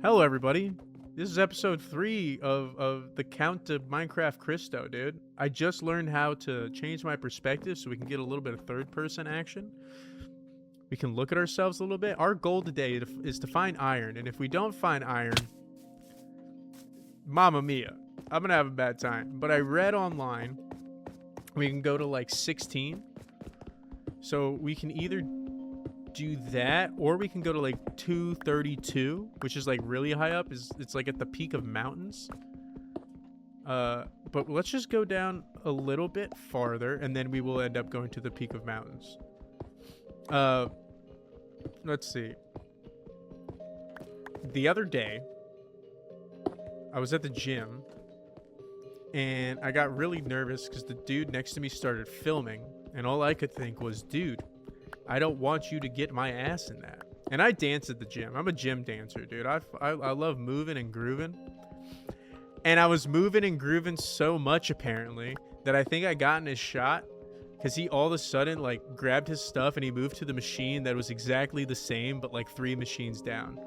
Hello, everybody. This is episode 3 of the Count to Minecraft Christo, dude. I just learned how to change my perspective so we can get a little bit of third-person action. We can look at ourselves a little bit. Our goal today is to find iron, and if we don't find iron, mamma mia, I'm gonna have a bad time. But I read online we can go to like 16, so we can either do that or we can go to like 232, which is like really high up. It's like at the peak of mountains. But let's just go down a little bit farther and then we will end up going to the peak of mountains. Let's see. The other day I was at the gym and I got really nervous because the dude next to me started filming, and all I could think was, dude, I don't want you to get my ass in that. And I dance at the gym. I'm a gym dancer, dude. I love moving and grooving. And I was moving and grooving so much, apparently, that I think I got in his shot because he all of a sudden, like, grabbed his stuff and he moved to the machine that was exactly the same, but, like, 3 machines down.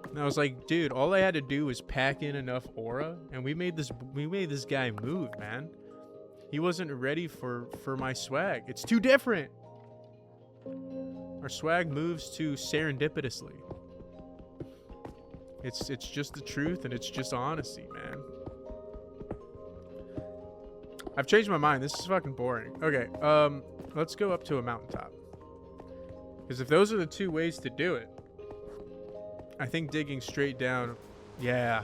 And I was like, dude, all I had to do was pack in enough aura, and we made this guy move, man. He wasn't ready for my swag. It's too different. Our swag moves too serendipitously. It's just the truth, and it's just honesty, man. I've changed my mind. This is fucking boring. Okay, let's go up to a mountaintop. Because if those are the 2 ways to do it, I think digging straight down... Yeah.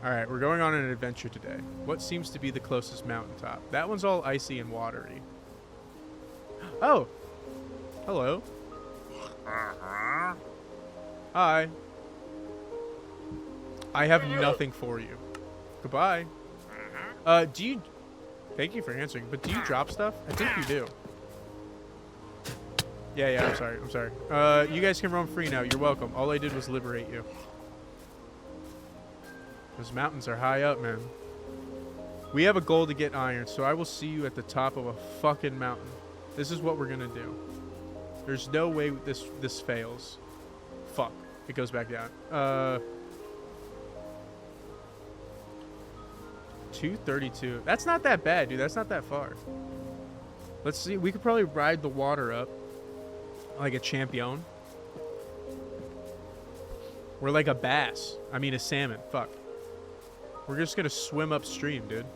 Alright, we're going on an adventure today. What seems to be the closest mountaintop? That one's all icy and watery. Oh! Hello. Hi. I have nothing for you. Goodbye. Do you... Thank you for answering, but do you drop stuff? I think you do. Yeah, I'm sorry. You guys can roam free now. You're welcome. All I did was liberate you. Those mountains are high up, man. We have a goal to get iron, so I will see you at the top of a fucking mountain. This is what we're gonna do. There's no way this fails. Fuck. It goes back down. 232. That's not that bad, dude. That's not that far. Let's see. We could probably ride the water up like a champion. We're like a bass. I mean a salmon. Fuck. We're just gonna swim upstream, dude.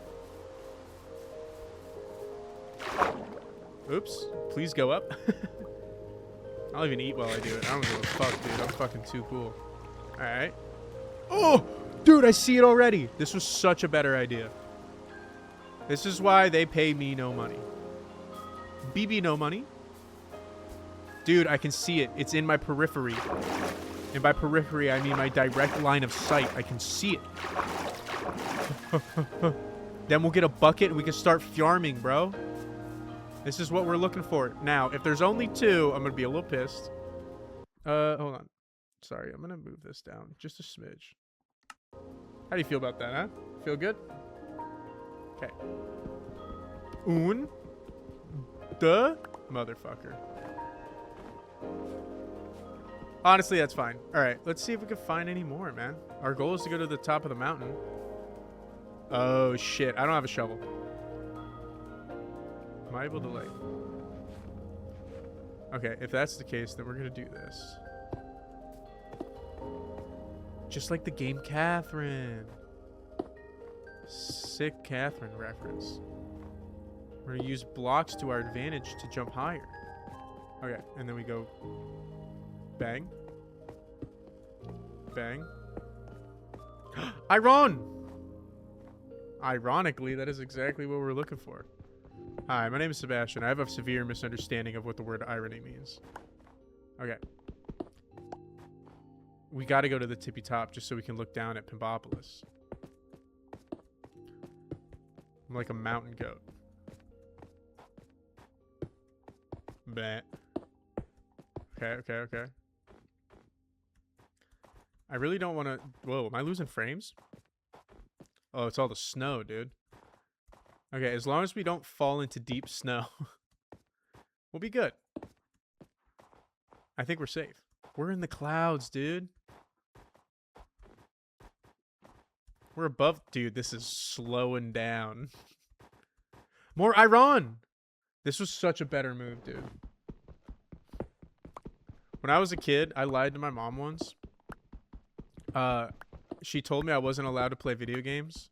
Oops. Please go up. I'll even eat while I do it. I don't give a fuck, dude. I'm fucking too cool. Alright. Oh! Dude, I see it already. This was such a better idea. This is why they pay me no money. BB no money. Dude, I can see it. It's in my periphery. And by periphery, I mean my direct line of sight. I can see it. Then we'll get a bucket and we can start farming, bro. This is what we're looking for. Now, if there's only 2, I'm going to be a little pissed. Hold on. Sorry, I'm going to move this down just a smidge. How do you feel about that, huh? Feel good? Okay. The motherfucker. Honestly, that's fine. Alright, let's see if we can find any more, man. Our goal is to go to the top of the mountain. Oh, shit. I don't have a shovel. Am I able to, like... Okay, if that's the case, then we're gonna do this. Just like the game Catherine. Sick Catherine reference. We're gonna use blocks to our advantage to jump higher. Okay, and then we go... Bang. Bang. Iron! Ironically, that is exactly what we're looking for. Hi, my name is Sebastian. I have a severe misunderstanding of what the word irony means. Okay. We gotta go to the tippy top just so we can look down at Pimbopolis. I'm like a mountain goat. Bleh. Okay. I really don't want to... Whoa, am I losing frames? Oh, it's all the snow, dude. Okay, as long as we don't fall into deep snow, we'll be good. I think we're safe. We're in the clouds, dude. We're above. Dude, this is slowing down. More Iran. This was such a better move, dude. When I was a kid, I lied to my mom once. She told me I wasn't allowed to play video games.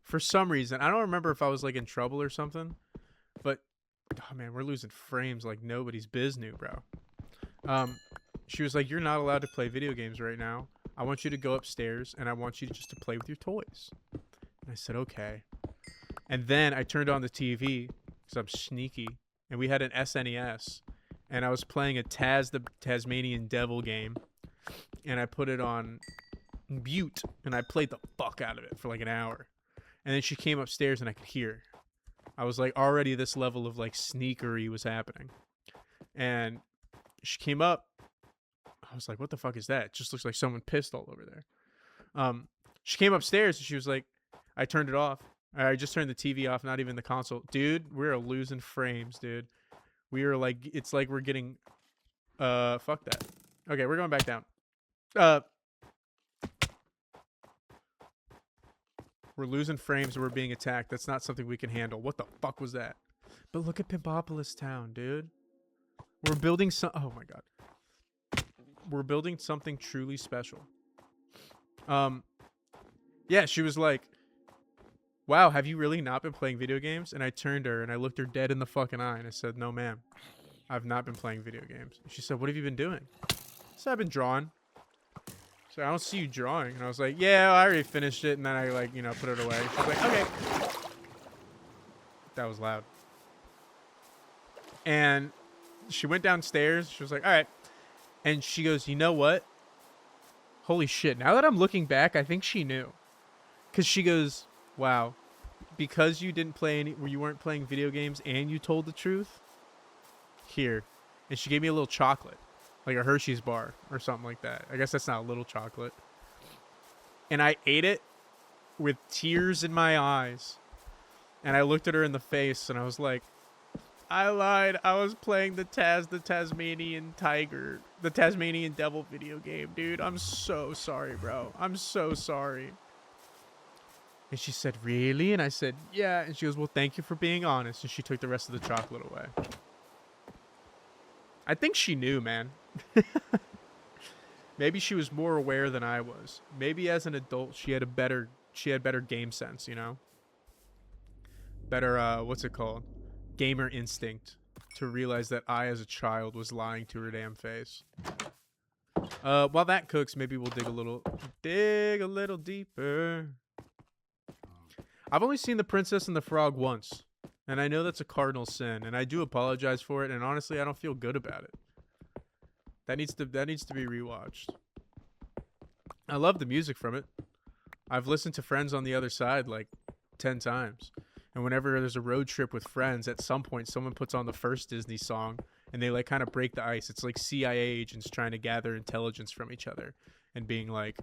For some reason. I don't remember if I was like in trouble or something. But, oh man, we're losing frames like nobody's business, bro. She was like, you're not allowed to play video games right now. I want you to go upstairs and I want you just to play with your toys. And I said, okay. And then I turned on the TV because I'm sneaky. And we had an SNES. And I was playing a the Tasmanian Devil game. And I put it on mute. And I played the fuck out of it for like an hour. And then she came upstairs and I could hear her. I was like, already this level of like sneakery was happening. And she came up. I was like, what the fuck is that? It just looks like someone pissed all over there. She came upstairs and she was like, I turned it off. I just turned the TV off, not even the console. Dude, we're losing frames, dude. We are like, it's like we're getting, fuck that. Okay, we're going back down. We're losing frames and we're being attacked. That's not something we can handle. What the fuck was that? But look at Pimpopolis Town, dude. We're building some, oh my God. We're building something truly special. Yeah, she was like, wow, have you really not been playing video games? And I turned her and I looked her dead in the fucking eye and I said, no, ma'am, I've not been playing video games. And she said, what have you been doing? I said, I've been drawing. So I don't see you drawing. And I was like, yeah, I already finished it. And then I like, you know, put it away. She was like, okay. That was loud. And she went downstairs. She was like, all right. And she goes, you know what? Holy shit. Now that I'm looking back, I think she knew. Because she goes, wow, because you didn't play you weren't playing video games and you told the truth, here. And she gave me a little chocolate, like a Hershey's bar or something like that. I guess that's not a little chocolate. And I ate it with tears in my eyes. And I looked at her in the face and I was like, I lied. I was playing the Tasmanian Devil video game, dude. I'm so sorry, bro. I'm so sorry. And she said, really? And I said, yeah. And she goes, well, thank you for being honest. And she took the rest of the chocolate away. I think she knew, man. Maybe she was more aware than I was. Maybe as an adult, she had better game sense, you know? Better, what's it called? Gamer instinct to realize that I, as a child, was lying to her damn face. While that cooks, maybe we'll dig a little deeper. I've only seen The Princess and the Frog once, and I know that's a cardinal sin, and I do apologize for it, and honestly, I don't feel good about it. That needs to be rewatched. I love the music from it. I've listened to Friends on the Other Side like 10 times. And whenever there's a road trip with friends, at some point someone puts on the first Disney song and they like kind of break the ice. It's like CIA agents trying to gather intelligence from each other and being like,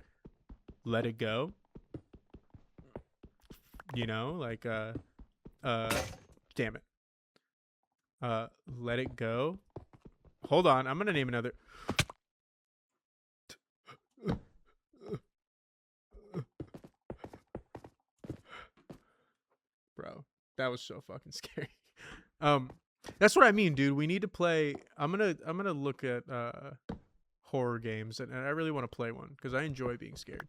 let it go. You know, like, damn it. Let it go. Hold on. I'm going to name another. Bro, that was so fucking scary. That's what I mean, dude. We need to play. I'm gonna look at horror games, and I really want to play one because I enjoy being scared.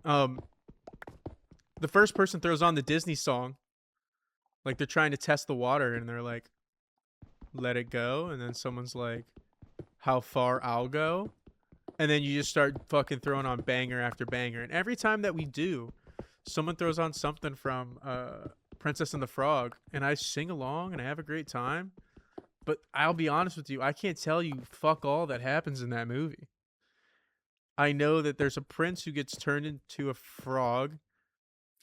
The first person throws on the Disney song, like they're trying to test the water, and they're like, "Let it go," and then someone's like, "How far I'll go," and then you just start fucking throwing on banger after banger, and every time that we do, someone throws on something from Princess and the Frog, and I sing along and I have a great time. But I'll be honest with you, I can't tell you fuck all that happens in that movie. I know that there's a prince who gets turned into a frog,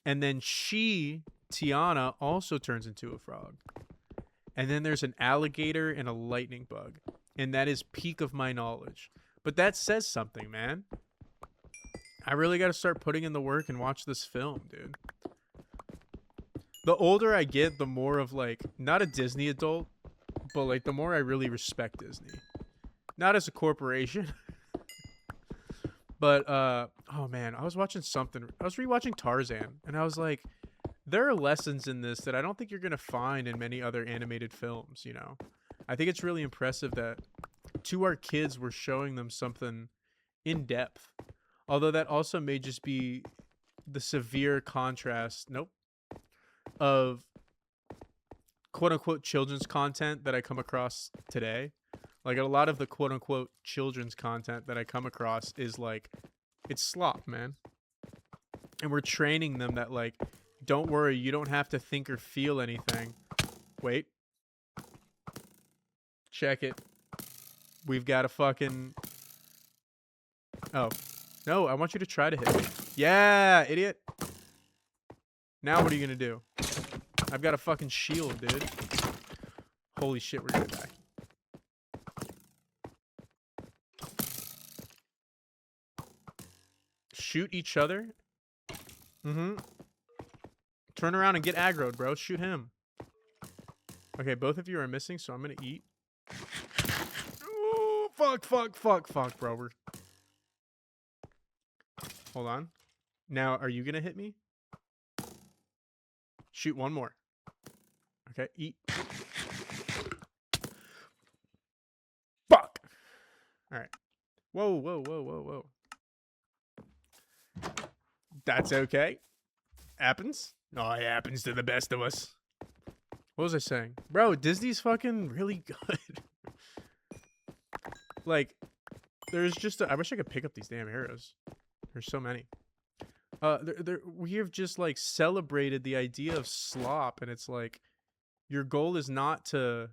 and then Tiana, also turns into a frog. And then there's an alligator and a lightning bug. And that is peak of my knowledge. But that says something, man. I really got to start putting in the work and watch this film, dude. The older I get, the more of like, not a Disney adult, but like the more I really respect Disney. Not as a corporation, but Oh man, I was watching something. I was rewatching Tarzan, and I was like, there are lessons in this that I don't think you're gonna find in many other animated films. You know, I think it's really impressive that to our kids we're showing them something in depth. Although that also may just be the severe contrast. Nope. Of quote unquote children's content that I come across today. Like a lot of the quote unquote children's content that I come across is like it's slop, man. And we're training them that like don't worry, you don't have to think or feel anything. Wait. Check it. We've got a fucking Oh. No, I want you to try to hit me. Yeah, idiot. Now what are you gonna do? I've got a fucking shield, dude. Holy shit, we're gonna die. Shoot each other? Mm-hmm. Turn around and get aggroed, bro. Shoot him. Okay, both of you are missing, so I'm gonna eat. Ooh, fuck, bro. Hold on. Now, are you gonna hit me? Shoot one more. Okay, eat. Fuck! Alright. Whoa. That's okay. Happens. Oh, it happens to the best of us. What was I saying? Bro, Disney's fucking really good. Like, there's just I wish I could pick up these damn arrows. There's so many. We have just like celebrated the idea of slop, and it's like your goal is not to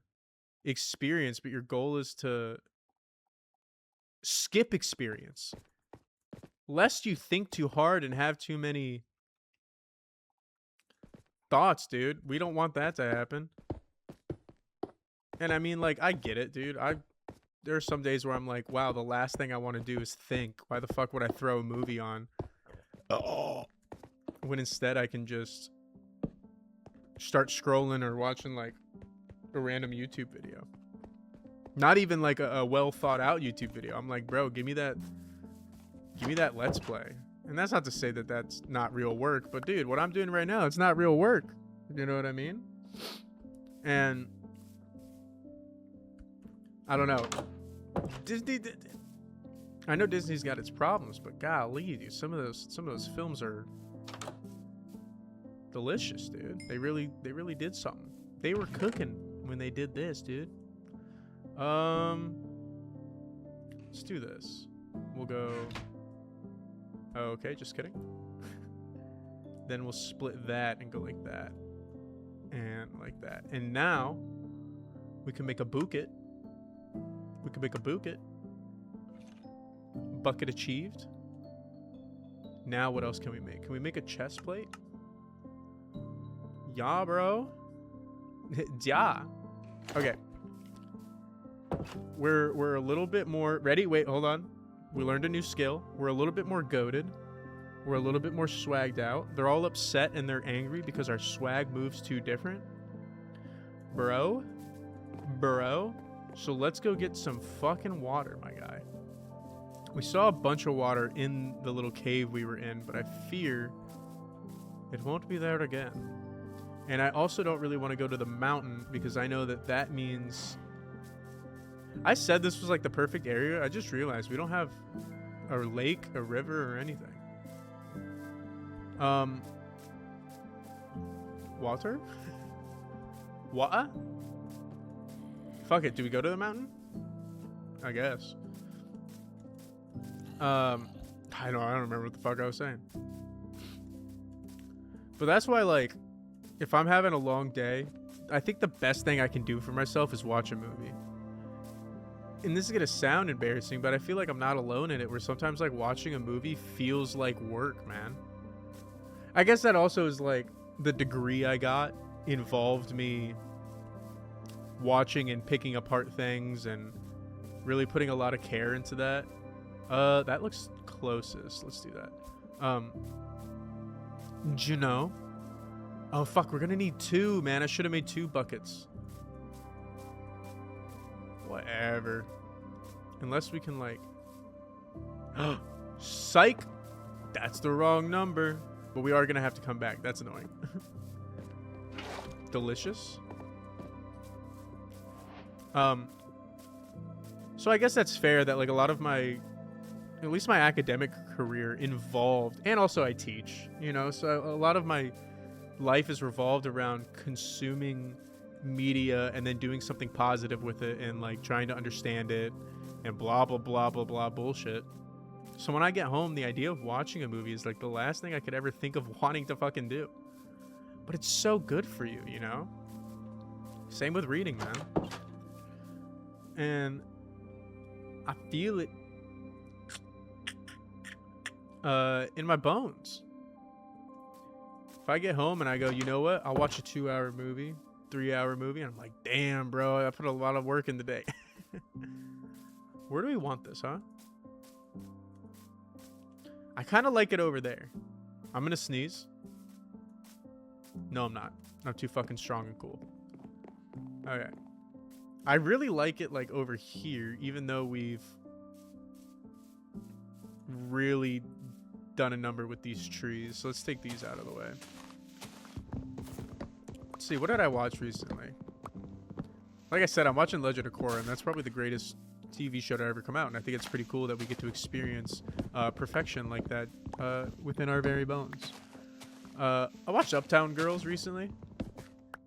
experience, but your goal is to skip experience. Lest you think too hard and have too many thoughts, dude. We don't want that to happen. And I mean, like, I get it, dude. There are some days where I'm like, wow, the last thing I want to do is think. Why the fuck would I throw a movie on? Oh. When instead I can just start scrolling or watching like a random YouTube video. Not even like a well thought out YouTube video. I'm like, bro, give me that Let's Play. And that's not to say that that's not real work, but dude, what I'm doing right now, it's not real work. You know what I mean? And I don't know. I know Disney's got its problems, but golly, dude, some of those films are delicious, dude. They really did something. They were cooking when they did this, dude. Let's do this. We'll go. Oh, okay, just kidding. Then we'll split that and go like that. And like that. And now we can make a bucket. We can make a bucket. Bucket achieved. Now what else can we make? Can we make a chest plate? Yeah, bro. Yeah. Okay. We're a little bit more ready. Wait, hold on. We learned a new skill. We're a little bit more goated. We're a little bit more swagged out. They're all upset and they're angry because our swag moves too different. Bro. So let's go get some fucking water, my guy. We saw a bunch of water in the little cave we were in, but I fear it won't be there again. And I also don't really want to go to the mountain because I know that means... I said this was like the perfect area. I just realized we don't have a lake, a river, or anything. Water? What? Fuck it. Do we go to the mountain? I guess. I don't remember what the fuck I was saying. But that's why, like, if I'm having a long day, I think the best thing I can do for myself is watch a movie. And this is gonna sound embarrassing, but I feel like I'm not alone in it, where sometimes like watching a movie feels like work, man. I guess that also is like the degree I got involved me watching and picking apart things and really putting a lot of care into that. That looks closest. Let's do that. Juno. Oh fuck, we're gonna need 2, man. I should have made 2 buckets. Whatever. Unless we can like... Psych! That's the wrong number. But we are going to have to come back. That's annoying. Delicious. So I guess that's fair that like a lot of my, at least my academic career involved, and also I teach, you know, so a lot of my life is revolved around consuming media and then doing something positive with it and like trying to understand it and blah, blah, blah, blah, blah bullshit. So when I get home, the idea of watching a movie is like the last thing I could ever think of wanting to fucking do. But it's so good for you, you know? Same with reading, man. And I feel it in my bones. If I get home and I go, you know what? I'll watch a 2-hour movie, 3-hour movie, and I'm like, damn, bro, I put a lot of work in the day. Where do we want this, huh? I kind of like it over there. I'm gonna sneeze. No, I'm not. I'm too fucking strong and cool. Okay. I really like it like over here, even though we've really done a number with these trees. So let's take these out of the way. Let's see, what did I watch recently? Like I said, I'm watching Legend of Korra, and that's probably the greatest TV show to ever come out, and I think it's pretty cool that we get to experience perfection like that within our very bones. I watched Uptown Girls recently.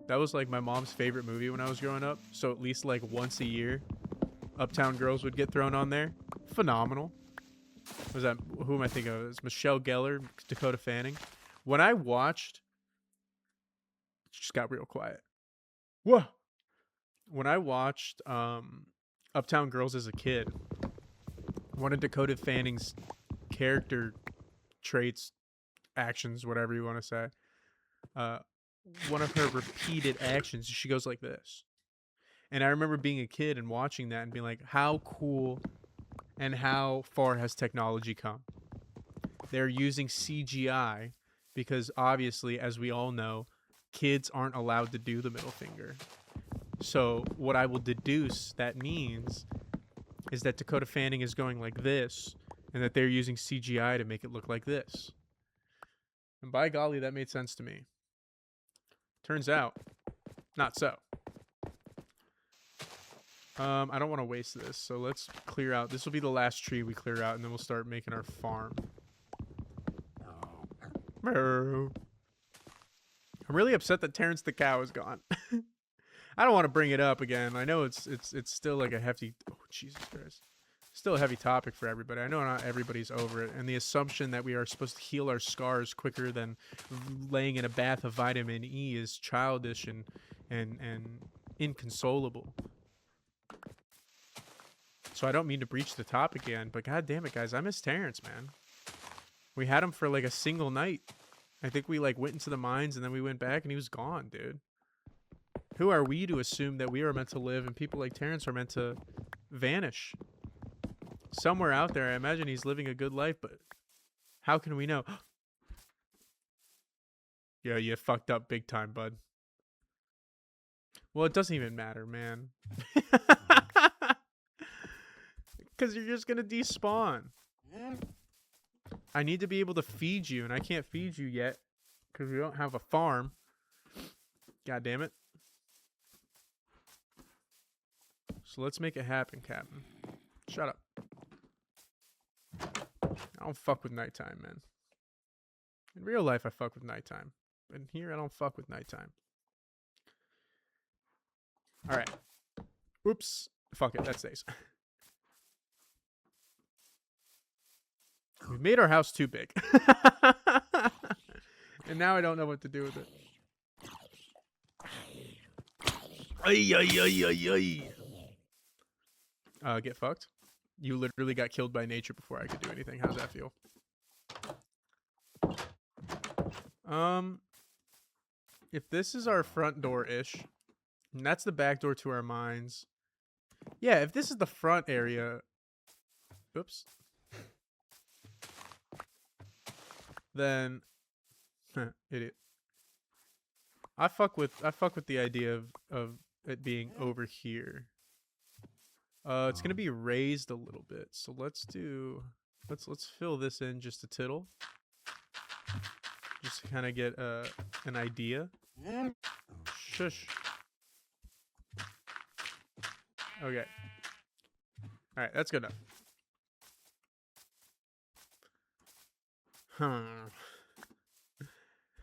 That was like my mom's favorite movie when I was growing up, so at least like once a year Uptown Girls would get thrown on there. Phenomenal. Was that, who am I thinking of? It's Michelle Gellar, Dakota Fanning. When I watched, it just got real quiet. Whoa. When I watched Uptown Girls as a kid, one of Dakota Fanning's character traits, actions, whatever you want to say, one of her repeated actions, she goes like this. And I remember being a kid and watching that and being like, how cool and how far has technology come? They're using CGI because obviously, as we all know, kids aren't allowed to do the middle finger. So what I will deduce that means is that Dakota Fanning is going like this and that they're using CGI to make it look like this. And by golly, that made sense to me. Turns out, not so. I don't want to waste this, so let's clear out. This will be the last tree we clear out, and then we'll start making our farm. I'm really upset that Terrence the cow is gone. I don't want to bring it up again. I know it's still like a hefty, oh Jesus Christ, still a heavy topic for everybody. I know not everybody's over it, and the assumption that we are supposed to heal our scars quicker than laying in a bath of vitamin E is childish and inconsolable. So I don't mean to breach the topic again, but god damn it, guys, I miss Terrence, man. We had him for like a single night. I think we like went into the mines and then we went back and he was gone, dude. Who are we to assume that we are meant to live and people like Terrence are meant to vanish? Somewhere out there, I imagine he's living a good life, but how can we know? Yeah, you fucked up big time, bud. Well, it doesn't even matter, man. Because you're just going to despawn. I need to be able to feed you, and I can't feed you yet because we don't have a farm. God damn it. So let's make it happen, Captain. Shut up. I don't fuck with nighttime, man. In real life, I fuck with nighttime. But here, I don't fuck with nighttime. Alright. Oops. Fuck it, that stays. We've made our house too big. And now I don't know what to do with it. Ay, ay, ay, ay, ay. Get fucked. You literally got killed by nature before I could do anything. How does that feel? If this is our front door-ish, and that's the back door to our mines. Yeah, if this is the front area... Oops. Then... idiot. I fuck with the idea of it being over here. It's gonna be raised a little bit, so let's do Let's fill this in just a tittle. Just to kind of get an idea. Shush. Okay. All right, that's good enough.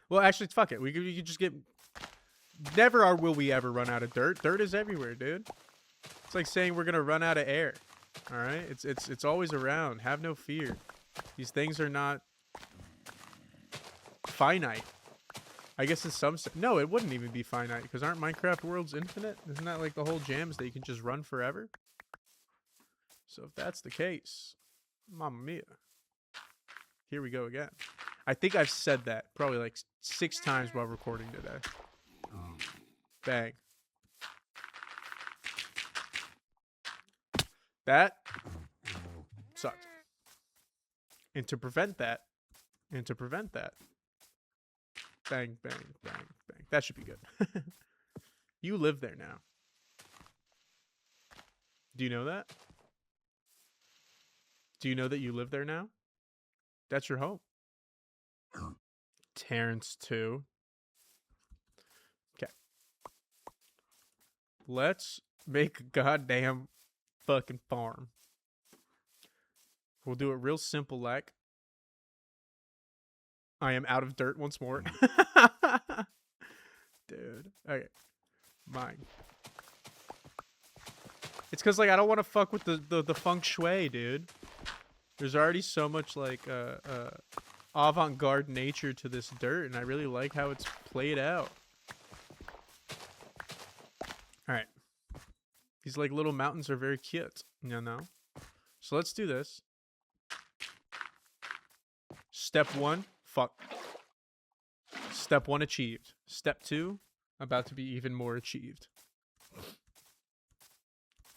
Well, actually, fuck it. We could just get. Never will we ever run out of dirt. Dirt is everywhere, dude. It's like saying we're gonna run out of air. All right, it's always around. Have no fear. These things are not finite. I guess in some sense, no, it wouldn't even be finite because aren't Minecraft worlds infinite? Isn't that like the whole jam is that you can just run forever? So if that's the case, mamma mia. Here we go again. I think I've said that probably like 6 times while recording today. Bang. That sucked. And to prevent that, bang, bang, bang, bang. That should be good. You live there now. Do you know that? Do you know that you live there now? That's your home. Terrence 2. Okay. Let's make a goddamn fucking farm. We'll do it real simple like. I am out of dirt once more. Dude. Okay. Mine. It's because, like, I don't want to fuck with the feng shui, dude. There's already so much, like, avant-garde nature to this dirt, and I really like how it's played out. Alright. These, like, little mountains are very cute, you know? So let's do this. Step 1, fuck. Step 1 achieved. Step 2, about to be even more achieved.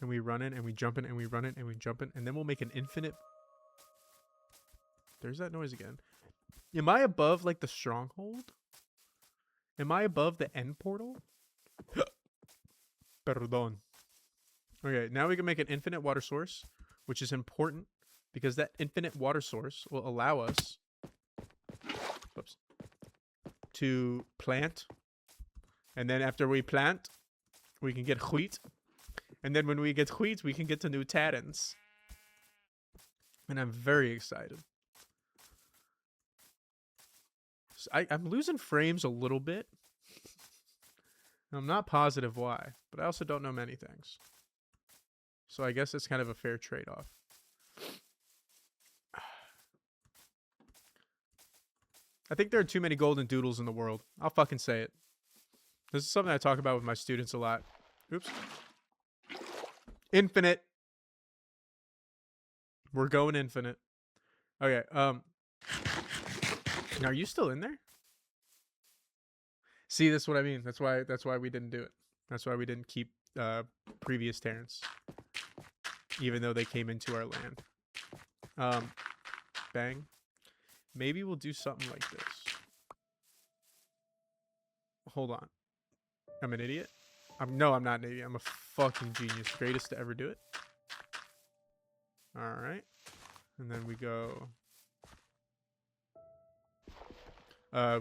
And we run it, and we jump it, and we run it, and we jump it, and then we'll make an infinite... There's that noise again. Am I above, like, the stronghold? Am I above the end portal? Perdón. Okay, now we can make an infinite water source, which is important because that infinite water source will allow us to plant. And then after we plant, we can get wheat. And then when we get wheat, we can get to new talents. And I'm very excited. So I'm losing frames a little bit. I'm not positive why, but I also don't know many things. So I guess it's kind of a fair trade-off. I think there are too many golden doodles in the world. I'll fucking say it. This is something I talk about with my students a lot. Oops. Infinite. We're going infinite. Okay, now, are you still in there? See, that's what I mean. That's why we didn't do it. That's why we didn't keep previous Terrence. Even though they came into our land. Bang. Maybe we'll do something like this. Hold on. I'm an idiot? No, I'm not an idiot. I'm a fucking genius. Greatest to ever do it. Alright. And then we go...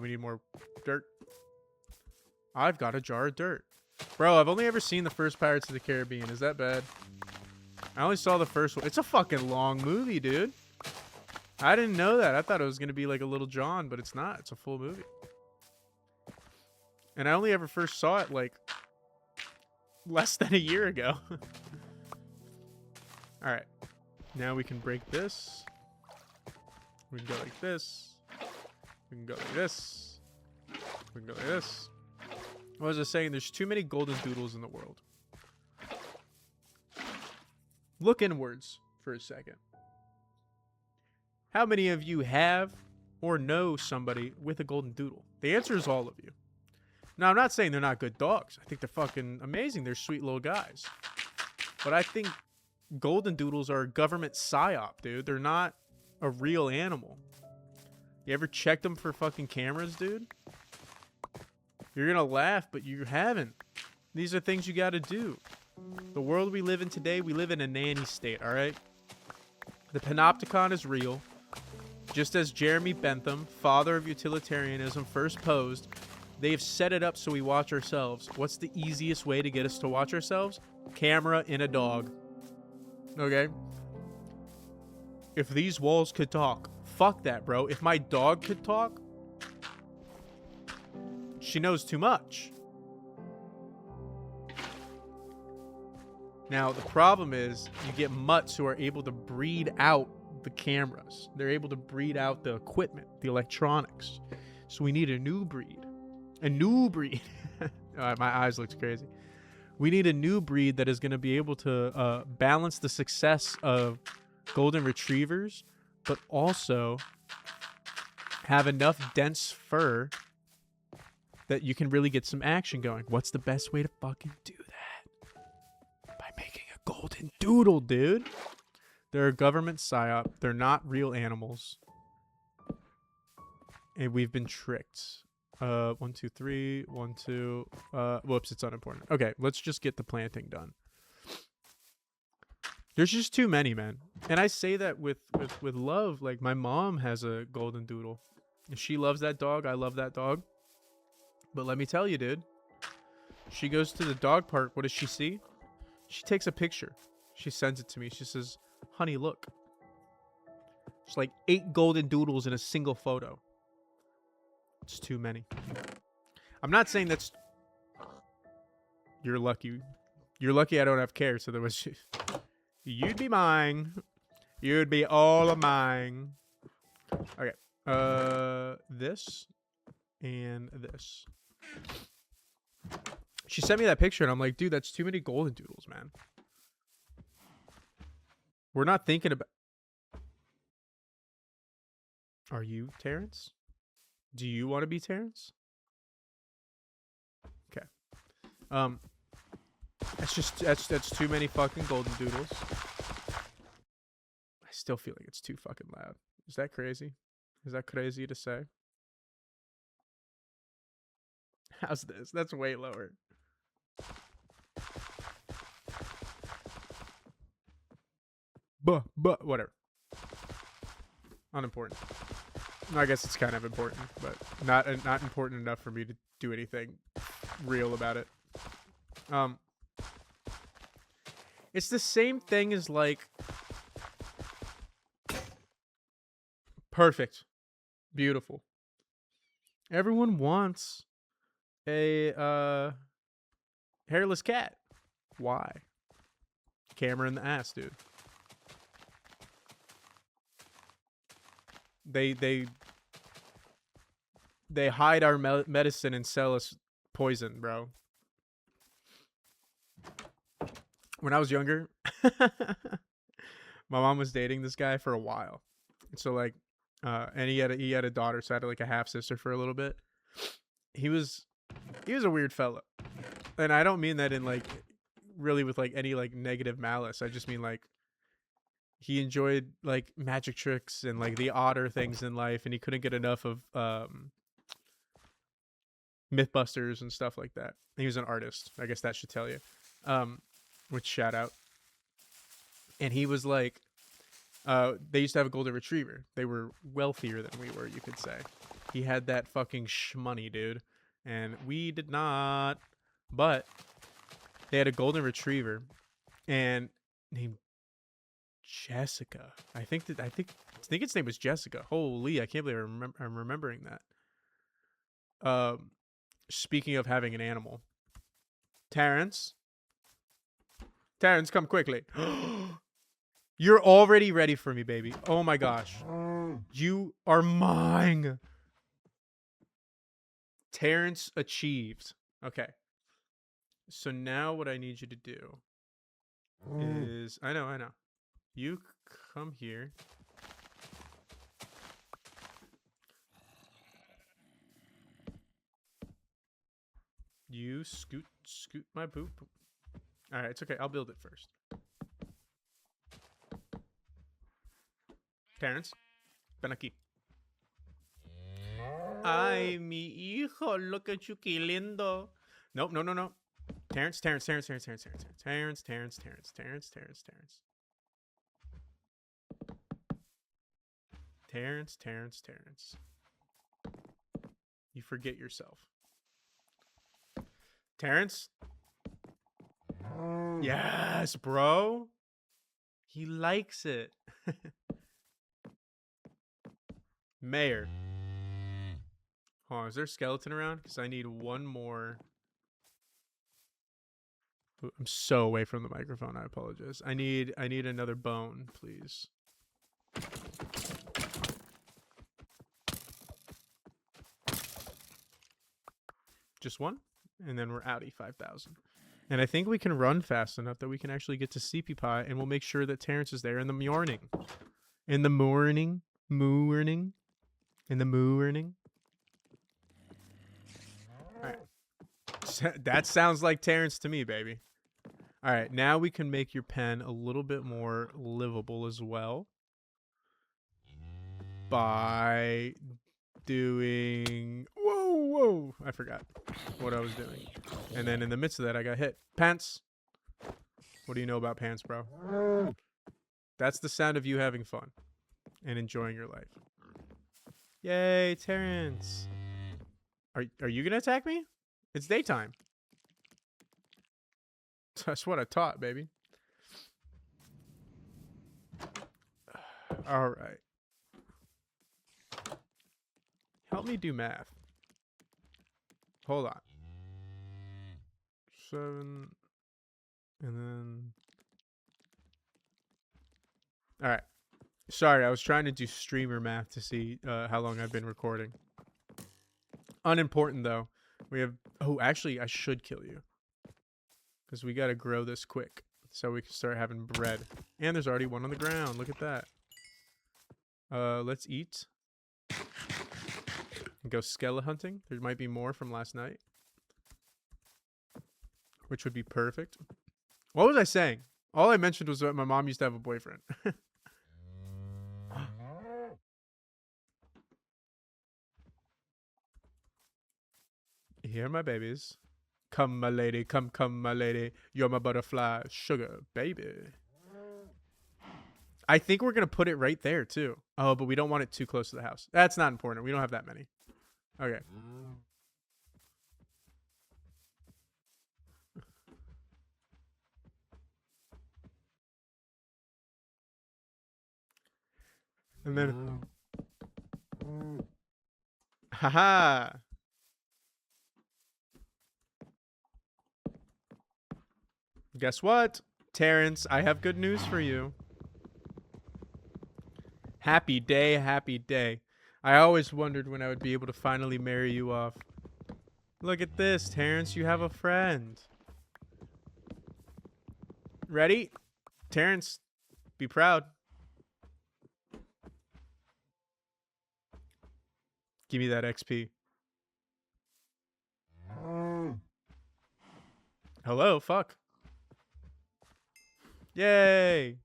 we need more dirt. I've got a jar of dirt. Bro, I've only ever seen the first Pirates of the Caribbean. Is that bad? I only saw the first one. It's a fucking long movie, dude. I didn't know that. I thought it was going to be like a Little John, but it's not. It's a full movie. And I only ever first saw it like less than a year ago. Alright. Now we can break this. We can go like this. We can go like this. We can go like this. What was I saying? There's too many golden doodles in the world. Look inwards for a second. How many of you have or know somebody with a golden doodle? The answer is all of you. Now, I'm not saying they're not good dogs. I think they're fucking amazing. They're sweet little guys. But I think golden doodles are a government psyop, dude. They're not a real animal. You ever checked them for fucking cameras, dude? You're gonna laugh, but you haven't. These are things you gotta do. The world we live in today, we live in a nanny state, alright? The panopticon is real. Just as Jeremy Bentham, father of utilitarianism, first posed, they've set it up so we watch ourselves. What's the easiest way to get us to watch ourselves? Camera in a dog. Okay? If these walls could talk, fuck that, bro. If my dog could talk, she knows too much. Now, the problem is you get mutts who are able to breed out the cameras. They're able to breed out the equipment, the electronics. So we need a new breed. A new breed. My eyes looked crazy. We need a new breed that is going to be able to balance the success of golden retrievers, but also have enough dense fur that you can really get some action going. What's the best way to fucking do that? By making a golden doodle, dude. They're a government psyop. They're not real animals. And we've been tricked. 1, 2, 3, 1, 2. Whoops, it's unimportant. Okay, let's just get the planting done. There's just too many, man. And I say that with love. Like, my mom has a golden doodle. If she loves that dog, I love that dog. But let me tell you, dude. She goes to the dog park. What does she see? She takes a picture. She sends it to me. She says, honey, look. It's like 8 golden doodles in a single photo. It's too many. I'm not saying that's... You're lucky. You're lucky I don't have care, so there was... You'd be mine. You'd be all of mine. Okay. This and this. She sent me that picture and I'm like, dude, that's too many golden doodles, man. We're not thinking about... Are you Terrence? Do you want to be Terrence? Okay. That's too many fucking golden doodles. I still feel like it's too fucking loud. Is that crazy? Is that crazy to say? How's this? That's way lower. But whatever. Unimportant. I guess it's kind of important, but not important enough for me to do anything real about it. It's the same thing as like... Perfect. Beautiful. Everyone wants a hairless cat. Why? Camera in the ass, dude. They hide our medicine and sell us poison, bro. When I was younger, my mom was dating this guy for a while. So like, and he had a daughter, so I had like a half sister for a little bit. He was a weird fella, and I don't mean that in like really with like any like negative malice. I just mean like he enjoyed like magic tricks and like the odder things in life, and he couldn't get enough of Mythbusters and stuff like that. He was an artist. I guess that should tell you. Which shout out. And he was like, they used to have a golden retriever. They were wealthier than we were, you could say. He had that fucking shmoney, dude, and we did not. But they had a golden retriever, and named Jessica. I think its name was Jessica. Holy, I can't believe I'm remembering that. Speaking of having an animal, Terrence, come quickly. You're already ready for me, baby. Oh my gosh. You are mine. Terrence achieved. Okay. So now what I need you to do is... I know. You come here. You scoot my poop. Alright, it's okay. I'll build it first. Terrence, ven aquí. Ay, mi hijo, look at you, que lindo. Nope, no. Terrence. Terrence, Terrence, Terrence. You forget yourself. Terrence? Yes, bro. He likes it. Mayor. Hold on, is there a skeleton around? Because I need one more. Ooh, I'm so away from the microphone. I apologize. I need another bone, please. Just one, and then we're outie 5,000. And I think we can run fast enough that we can actually get to CP Pie, and we'll make sure that Terrence is there in the morning. In the morning. Morning. In the morning. Alright. That sounds like Terrence to me, baby. Alright, now we can make your pen a little bit more livable as well. By doing... Whoa! I forgot what I was doing. And then in the midst of that, I got hit. Pants! What do you know about pants, bro? That's the sound of you having fun. And enjoying your life. Yay, Terrence! Are you gonna attack me? It's daytime. That's what I taught, baby. Alright. Help me do math. Hold on. 7. And then... Alright. Sorry, I was trying to do streamer math to see how long I've been recording. Unimportant, though. We have... Oh, actually, I should kill you. Because we gotta grow this quick. So we can start having bread. And there's already one on the ground. Look at that. Let's eat. And go skele hunting. There might be more from last night. Which would be perfect. What was I saying? All I mentioned was that my mom used to have a boyfriend. Here, my babies. Come, my lady. Come, my lady. You're my butterfly. Sugar, baby. I think we're going to put it right there, too. Oh, but we don't want it too close to the house. That's not important. We don't have that many. Okay. And then... Haha! Guess what? Terrence, I have good news for you. Happy day, happy day. I always wondered when I would be able to finally marry you off. Look at this, Terrence, you have a friend. Ready? Terrence, be proud. Give me that XP. Hello, fuck. Yay!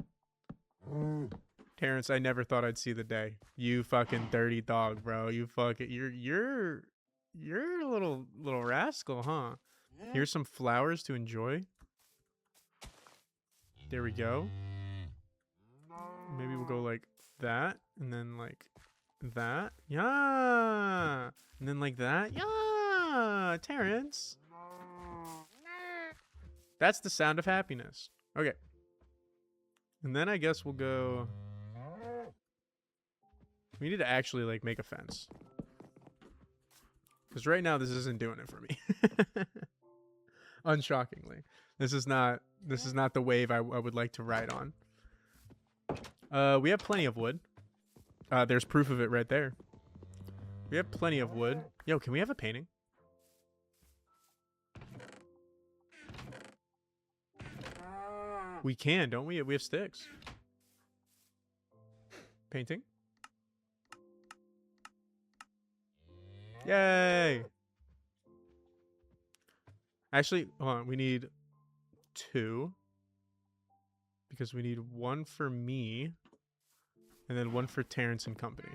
Terrence, I never thought I'd see the day. You fucking dirty dog, bro. You fucking you're a little rascal, huh? Here's some flowers to enjoy. There we go. Maybe we'll go like that, and then like that. Yeah. And then like that. Yeah, Terrence. That's the sound of happiness. Okay. And then I guess we'll go... We need to actually, like, make a fence. Because right now, this isn't doing it for me. Unshockingly. This is not the wave I would like to ride on. We have plenty of wood. There's proof of it right there. We have plenty of wood. Yo, can we have a painting? We can, don't we? We have sticks. Painting. Yay! Actually, hold on. We need 2. Because we need 1 for me. And then 1 for Terrence and company.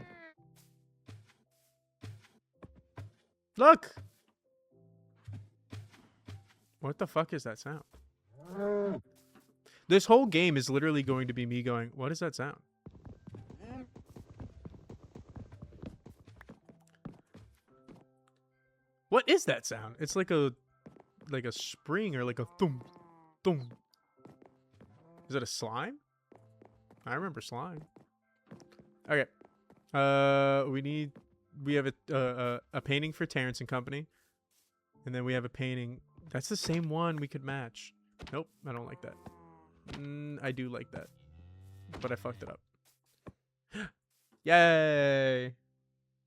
Look! What the fuck is that sound? This whole game is literally going to be me going, what is that sound? What is that sound? It's like a spring or like a thump, thump. Is it a slime? I remember slime. Okay. We have a painting for Terrence and Company, and then we have a painting. That's the same one we could match. Nope, I don't like that. I do like that, but I fucked it up. Yay!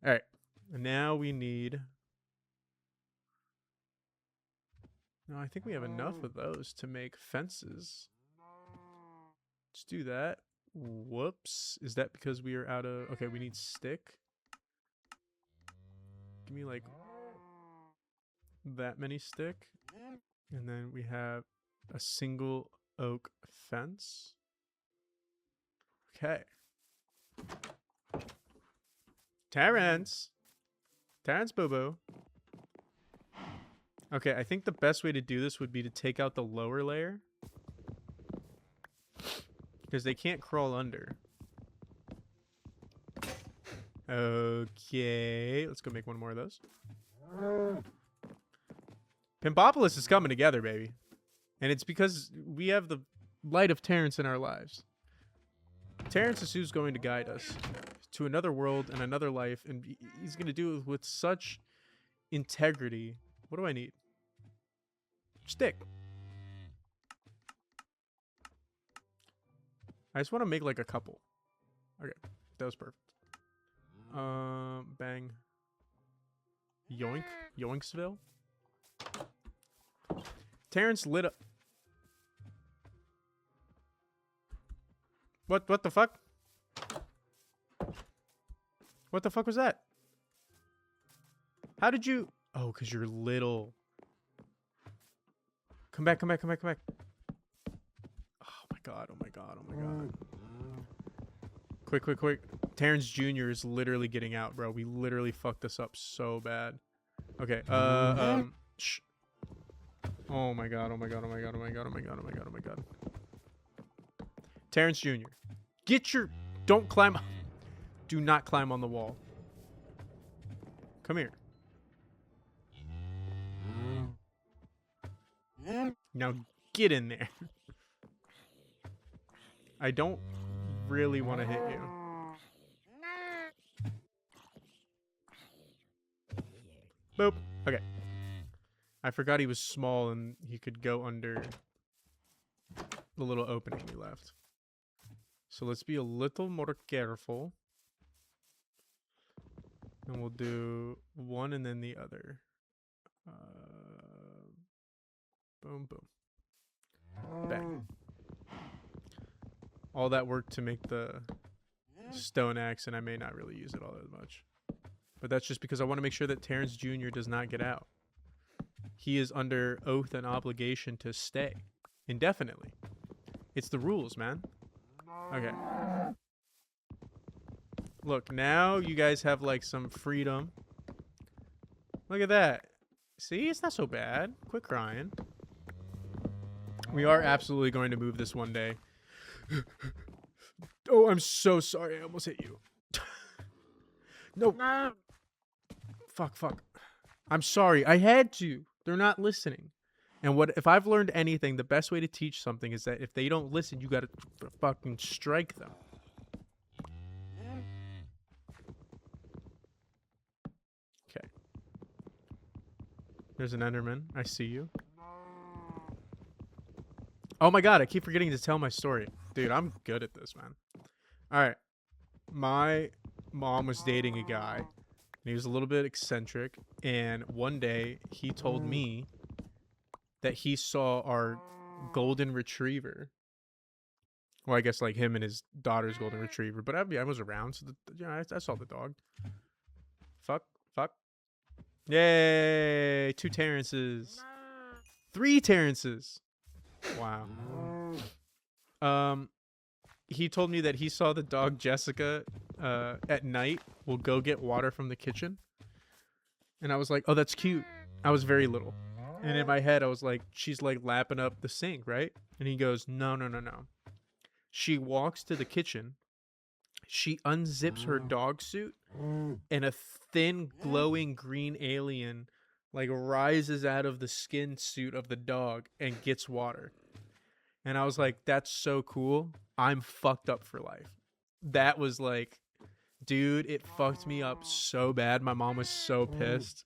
All right, and now we need. No, I think we have enough of those to make fences. Let's do that. Whoops. Is that because we are out of... Okay, we need stick. Give me, like, that many stick. And then we have a single oak fence. Okay. Terrence! Terrence Boo-Boo. Okay, I think the best way to do this would be to take out the lower layer. Because they can't crawl under. Okay, let's go make one more of those. Pimpopolis is coming together, baby. And it's because we have the light of Terrence in our lives. Terrence is who's going to guide us to another world and another life. And he's going to do it with such integrity. What do I need? Stick. I just want to make like a couple. Okay, that was perfect. Bang. Yoink. Yoinksville. Terrence lit up. What the fuck? What the fuck was that? How did you... Oh, because you're little. Come back, come back, come back, come back. Oh my god, oh my god, oh my god. Quick, quick, quick. Terrence Jr. is literally getting out, bro. We literally fucked this up so bad. Okay, shh. Oh my god, oh my god, oh my god, oh my god, oh my god, oh my god, oh my god. Terrence Jr. Get your... Don't climb... Do not climb on the wall. Come here. Now get in there. I don't really want to hit you. Boop. Okay. I forgot he was small and he could go under the little opening we left. So let's be a little more careful. And we'll do one and then the other. Boom, boom. Bang. All that work to make the stone axe, and I may not really use it all that much. But that's just because I want to make sure that Terrence Jr. does not get out. He is under oath and obligation to stay indefinitely. It's the rules, man. Okay. Look, now you guys have like some freedom. Look at that. See, it's not so bad. Quit crying. We are absolutely going to move this one day. Oh, I'm so sorry. I almost hit you. No. Fuck, fuck. I'm sorry. I had to. They're not listening. And what if I've learned anything, the best way to teach something is that if they don't listen, you gotta fucking strike them. Okay. There's an Enderman. I see you. Oh my god, I keep forgetting to tell my story. Dude, I'm good at this, man. Alright. My mom was dating a guy. And he was a little bit eccentric. And one day, he told me that he saw our golden retriever. Well, I guess like him and his daughter's golden retriever. But I was around, so I saw the dog. Fuck. Yay! 2 Terrences. 3 Terrences. Wow. He told me that he saw the dog Jessica at night will go get water from the kitchen. And I was like, oh, that's cute. I was very little. And in my head, I was like, she's like lapping up the sink, right? And he goes, no. She walks to the kitchen. She unzips her dog suit. And a thin, glowing green alien like rises out of the skin suit of the dog and gets water. And I was like, that's so cool. I'm fucked up for life. That was like, dude, it fucked me up so bad. My mom was so pissed.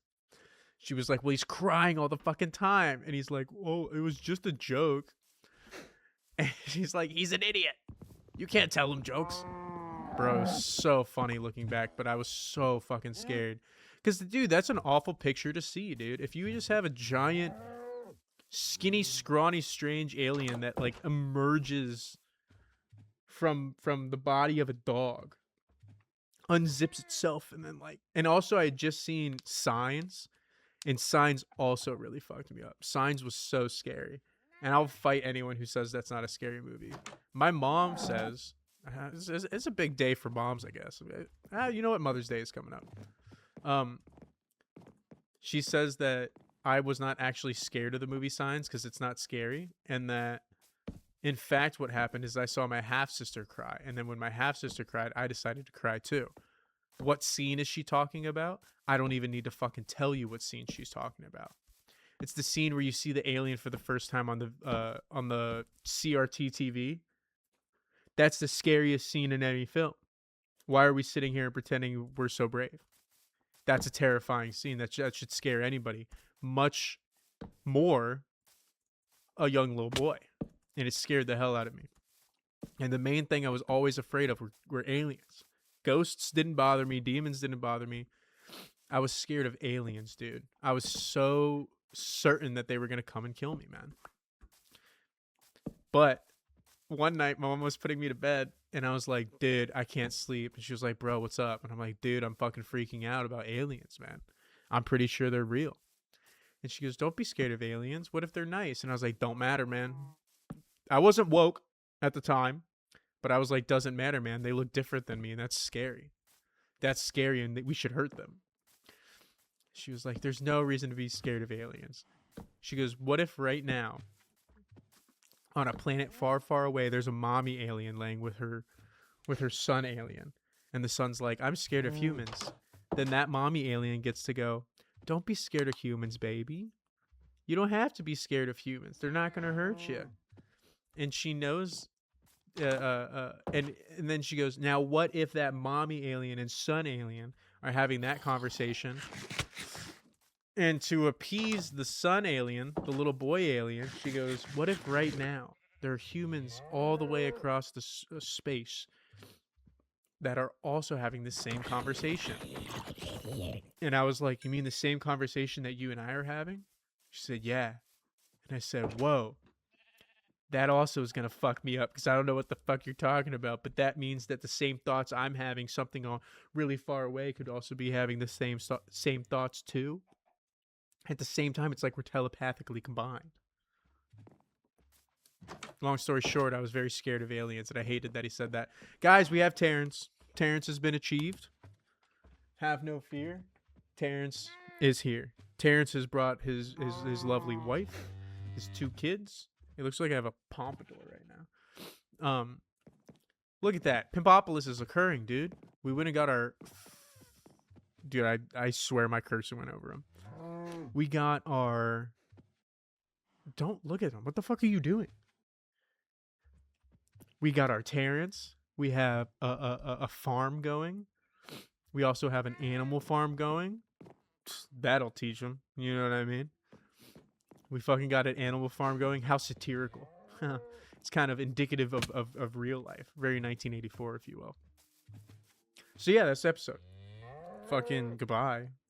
She was like, well, he's crying all the fucking time. And he's like, oh, it was just a joke. And she's like, he's an idiot. You can't tell him jokes. Bro, it was so funny looking back, but I was so fucking scared. Because, dude, that's an awful picture to see, dude. If you just have a giant, skinny, scrawny, strange alien that, like, emerges from the body of a dog, unzips itself, and then, like... And also, I had just seen Signs, and Signs also really fucked me up. Signs was so scary. And I'll fight anyone who says that's not a scary movie. My mom says... it's a big day for moms, I guess. You know what? Mother's Day is coming up. She says that I was not actually scared of the movie Signs because it's not scary, and that in fact what happened is I saw my half-sister cry, and then when my half-sister cried, I decided to cry too. What scene is she talking about? I don't even need to fucking tell you what scene she's talking about. It's the scene where you see the alien for the first time on the CRT TV. That's the scariest scene in any film. Why are we sitting here and pretending we're so brave? That's a terrifying scene. That should scare anybody. Much more a young little boy. And it scared the hell out of me. And the main thing I was always afraid of were aliens. Ghosts didn't bother me. Demons didn't bother me. I was scared of aliens, dude. I was so certain that they were going to come and kill me, man. But... one night, my mom was putting me to bed, and I was like, dude, I can't sleep. And she was like, bro, what's up? And I'm like, dude, I'm fucking freaking out about aliens, man. I'm pretty sure they're real. And she goes, don't be scared of aliens. What if they're nice? And I was like, don't matter, man. I wasn't woke at the time, but I was like, doesn't matter, man. They look different than me, and that's scary. That's scary, and we should hurt them. She was like, there's no reason to be scared of aliens. She goes, what if right now, on a planet far, far away, there's a mommy alien laying with her son alien. And the son's like, I'm scared of humans. Then that mommy alien gets to go, don't be scared of humans, baby. You don't have to be scared of humans. They're not going to hurt you. And she knows, and then she goes, now what if that mommy alien and son alien are having that conversation? And to appease the son alien, the little boy alien, she goes, what if right now there are humans all the way across the space that are also having the same conversation? And I was like, you mean the same conversation that you and I are having? She said, yeah. And I said, whoa. That also is going to fuck me up because I don't know what the fuck you're talking about. But that means that the same thoughts I'm having, something on really far away, could also be having the same thoughts too. At the same time, it's like we're telepathically combined. Long story short, I was very scared of aliens, and I hated that he said that. Guys, we have Terrence. Terrence has been achieved. Have no fear. Terrence is here. Terrence has brought his lovely wife, his 2 kids. It looks like I have a pompadour right now. Look at that. Pimpopolis is occurring, dude. We went and got our... Dude, I swear my cursor went over him. We got our... Don't look at him. What the fuck are you doing? We got our Terrence. We have a farm going. We also have an animal farm going. That'll teach him. You know what I mean? We fucking got an animal farm going. How satirical. It's kind of indicative of real life. Very 1984, if you will. So yeah, that's the episode. Fucking goodbye.